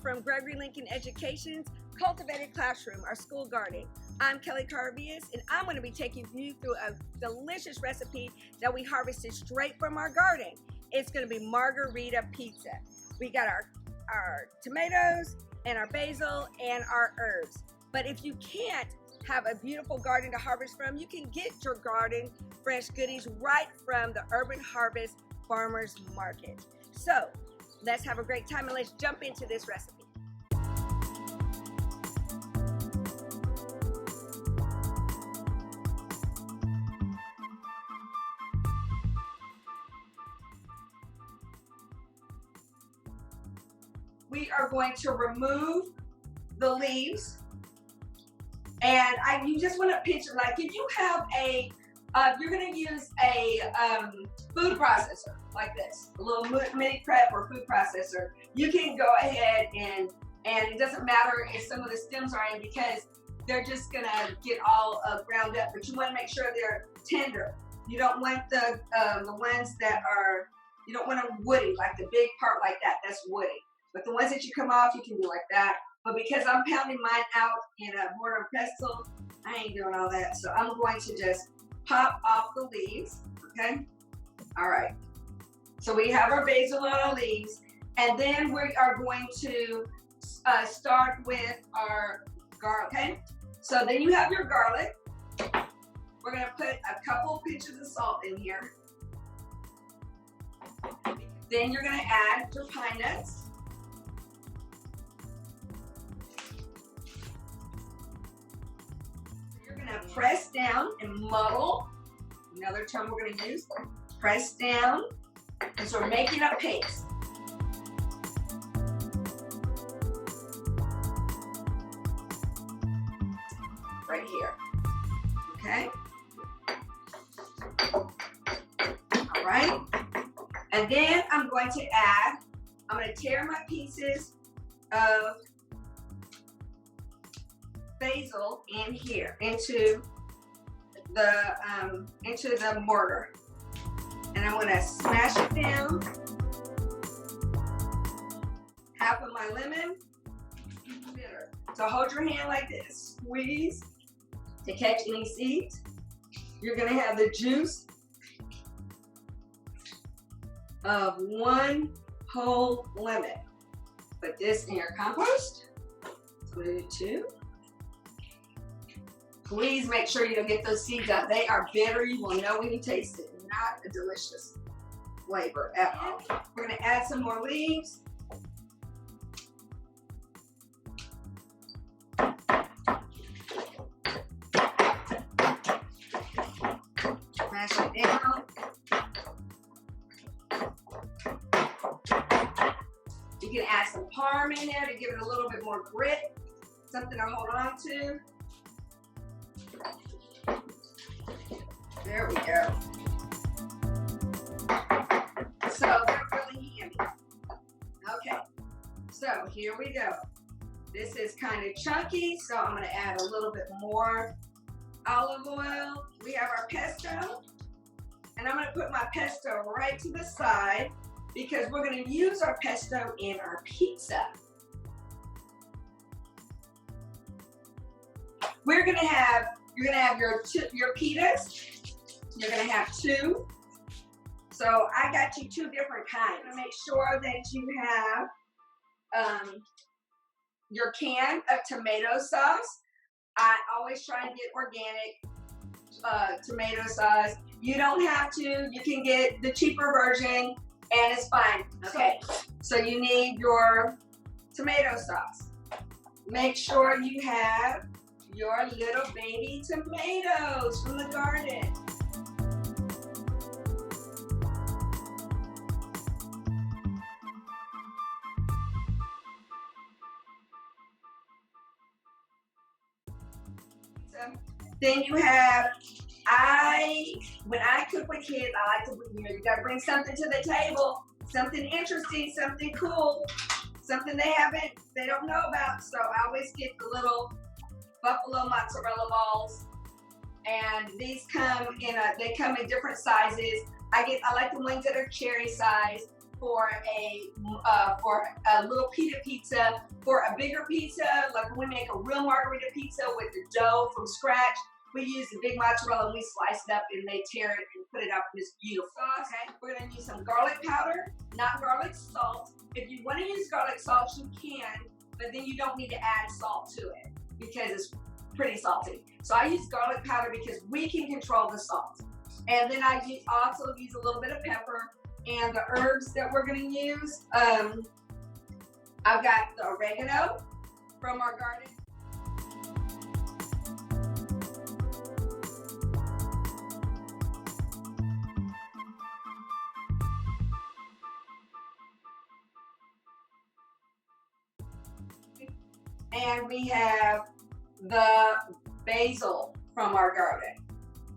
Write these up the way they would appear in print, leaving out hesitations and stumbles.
from Gregory Lincoln Education's Cultivated Classroom, our school garden. I'm Kellie Karavias, and I'm going to be taking you through a delicious recipe that we harvested straight from our garden. It's going to be Margherita pizza. We got our tomatoes and our basil and our herbs. But if you can't have a beautiful garden to harvest from, you can get your garden fresh goodies right from the Urban Harvest Farmers Market. So let's have a great time and let's jump into this recipe. We are going to remove the leaves, and you just want to picture, like if you have you're going to use a food processor like this, a little mini prep or food processor. You can go ahead and it doesn't matter if some of the stems are in, because they're just going to get all ground up, but you want to make sure they're tender. You don't want the ones that are, you don't want them woody, like the big part like that, that's woody. But the ones that you come off, you can do like that. But because I'm pounding mine out in a mortar and pestle, I ain't doing all that. So I'm going to just pop off the leaves, okay? All right. So we have our basil on our leaves, and then we are going to start with our garlic, okay? So then you have your garlic. We're gonna put a couple pinches of salt in here. Then you're gonna add your pine nuts. Press down and muddle. Another term we're going to use. Press down. And so we're making a paste. Right here. Okay. All right. And then I'm going to tear my pieces of basil in here into the mortar, and I'm going to smash it down. Half of my lemon bitter. So hold your hand like this, squeeze to catch any seeds. You're going to have the juice of one whole lemon. Put this in your compost. Put it two. Please make sure you don't get those seeds out. They are bitter. You will know when you taste it. Not a delicious flavor at all. We're going to add some more leaves. Mash it down. You can add some parm in there to give it a little bit more grit, something to hold on to. There we go. So they're really handy. Okay, so here we go. This is kind of chunky, so I'm going to add a little bit more olive oil. We have our pesto, and I'm going to put my pesto right to the side because we're going to use our pesto in our pizza. You're going to have your pitas. You're going to have two. So I got you two different kinds. To make sure that you have your can of tomato sauce. I always try and get organic tomato sauce. You don't have to. You can get the cheaper version, and it's fine. Okay. So you need your tomato sauce. Make sure you have your little baby tomatoes from the garden. Then you have, when I cook with kids, I like to bring, you gotta bring something to the table, something interesting, something cool, something they don't know about. So I always get the little buffalo mozzarella balls, and these come in different sizes. I like the ones that are cherry size. for a little pita pizza. For a bigger pizza, like when we make a real margherita pizza with the dough from scratch, we use the big mozzarella and we slice it up and they tear it and put it up in this beautiful sauce. Okay. We're gonna use some garlic powder, not garlic salt. If you want to use garlic salt, you can, but then you don't need to add salt to it because it's pretty salty. So I use garlic powder because we can control the salt. And then I also use a little bit of pepper. And the herbs that we're going to use, I've got the oregano from our garden. And we have the basil from our garden.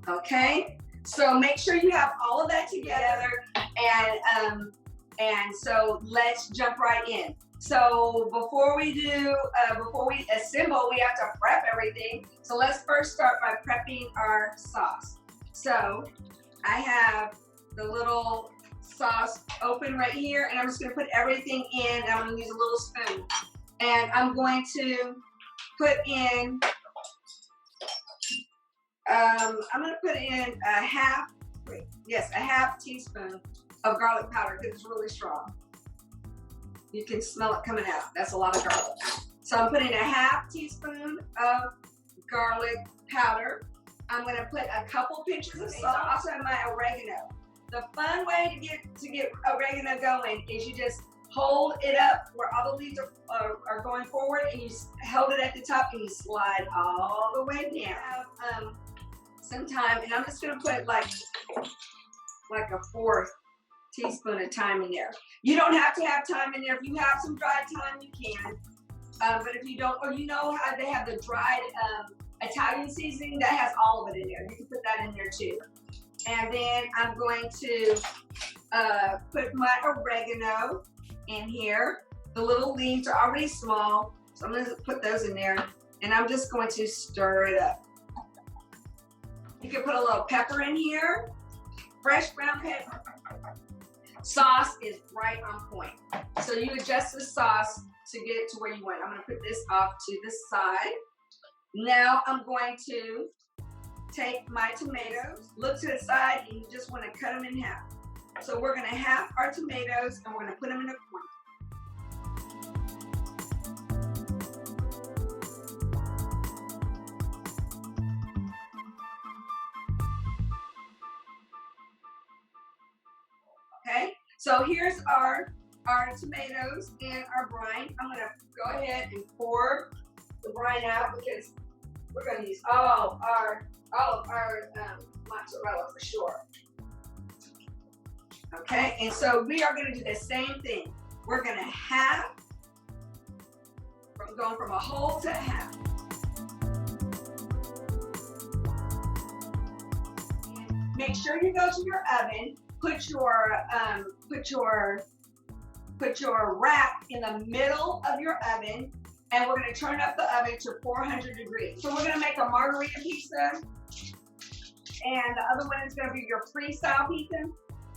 Okay, so make sure you have all of that together, and so let's jump right in. So before we assemble, we have to prep everything. So let's first start by prepping our sauce. So I have the little sauce open right here, and I'm just going to put everything in. And I'm going to use a little spoon, and I'm going to put in. I'm going to put in a half teaspoon of garlic powder because it's really strong. You can smell it coming out. That's a lot of garlic. So I'm putting a half teaspoon of garlic powder. I'm going to put a couple pinches of salt. I also have my oregano. The fun way to get oregano going is you just hold it up where all the leaves are going forward, and you hold it at the top and you slide all the way down. Some thyme, and I'm just going to put like a fourth teaspoon of thyme in there. You don't have to have thyme in there. If you have some dried thyme, you can. But if you don't, or you know how they have the dried Italian seasoning, that has all of it in there. You can put that in there too. And then I'm going to put my oregano in here. The little leaves are already small, so I'm going to put those in there, and I'm just going to stir it up. You can put a little pepper in here, fresh ground pepper. Sauce is right on point. So you adjust the sauce to get it to where you want. I'm going to put this off to the side. Now I'm going to take my tomatoes, look to the side, and you just want to cut them in half. So we're going to half our tomatoes, and we're going to put them in a corner. Okay, so here's our tomatoes and our brine. I'm going to go ahead and pour the brine out because we're going to use all of our mozzarella for sure. Okay, and so we are going to do the same thing. We're going to half, going from a whole to a half. And make sure you go to your oven. Put your rack in the middle of your oven, and we're going to turn up the oven to 400 degrees. So we're going to make a margherita pizza, and the other one is going to be your freestyle pizza.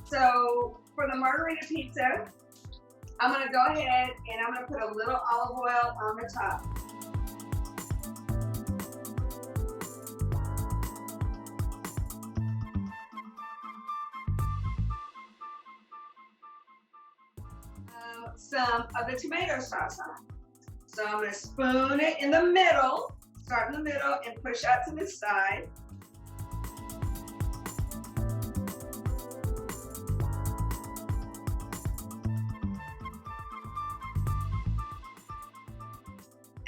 So for the margherita pizza, I'm going to go ahead and I'm going to put a little olive oil on the top. Some of the tomato sauce on. So I'm going to spoon it in the middle, start in the middle and push out to the side.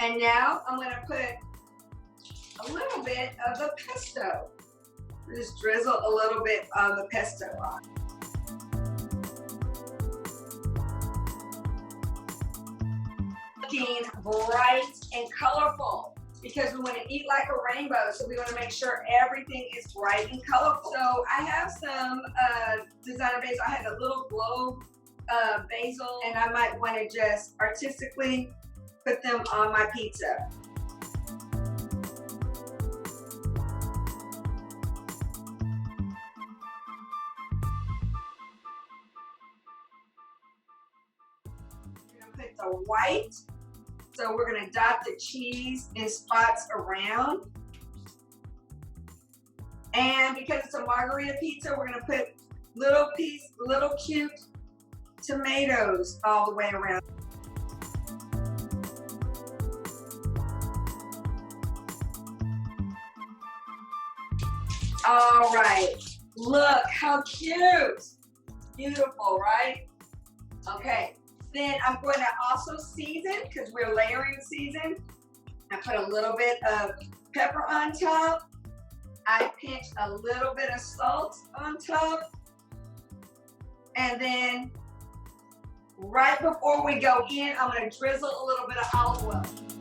And now I'm going to put a little bit of the pesto. Just drizzle a little bit of the pesto on. Looking bright and colorful because we want to eat like a rainbow, so we want to make sure everything is bright and colorful. So I have some designer basil. I had a little globe basil, and I might want to just artistically put them on my pizza. white. So we're gonna dot the cheese in spots around. And because it's a margherita pizza, we're gonna put little cute tomatoes all the way around. All right, look how cute. Beautiful, right? Okay, then I'm going to also season, because we're layering season. I put a little bit of pepper on top. I pinch a little bit of salt on top. And then right before we go in, I'm going to drizzle a little bit of olive oil.